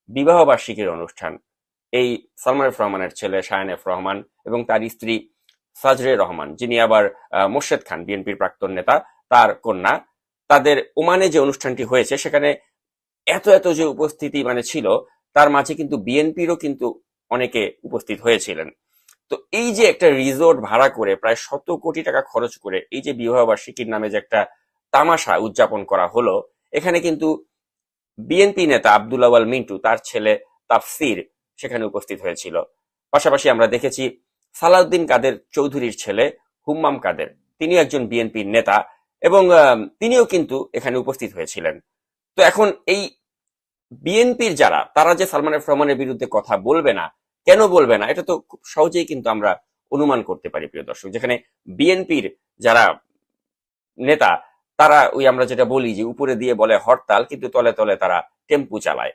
বিবাহ বার্ষিকীর অনুষ্ঠান। এই সালমান এফ রহমানের ছেলে শায়ান এফ রহমান এবং তার স্ত্রী সাজরে রহমান, যিনি আবার মোর্শেদ খান, বিএনপির প্রাক্তন নেতা, তার কন্যা, তাদের ওমানে যে অনুষ্ঠানটি হয়েছে সেখানে এত এত যে উপস্থিতি মানে ছিল, তার মাঝে কিন্তু বিএনপিরও কিন্তু অনেকে উপস্থিত হয়েছিলেন। তো এই যে একটা রিসোর্ট ভাড়া করে প্রায় 100 কোটি টাকা খরচ করে এই যে বিবাহ বার্ষিকীর নামে যে একটা তামাশা উদযাপন করা হলো, এখানে কিন্তু বিএনপি নেতা আব্দুল আওয়াল মিন্টু, তার ছেলে তাফসির সেখানে উপস্থিত হয়েছিল। পাশাপাশি আমরা দেখেছি সালাউদ্দিন কাদের চৌধুরীর ছেলে হুম্মাম কাদের, তিনি একজন বিএনপির নেতা, এবং তিনিও কিন্তু এখানে উপস্থিত হয়েছিলেন। তো এখন এই বিএনপির যারা, তারা যে সালমান এফ রহমানের বিরুদ্ধে কথা বলবে না, কেন বলবে না, এটা তো খুব সহজেই কিন্তু আমরা অনুমান করতে পারি প্রিয় দর্শক। যেখানে বিএনপির যারা নেতা, তারা ওই আমরা যেটা বলি যে উপরে দিয়ে বলে হরতাল, কিন্তু তলে তলে তারা টেম্পু চালায়।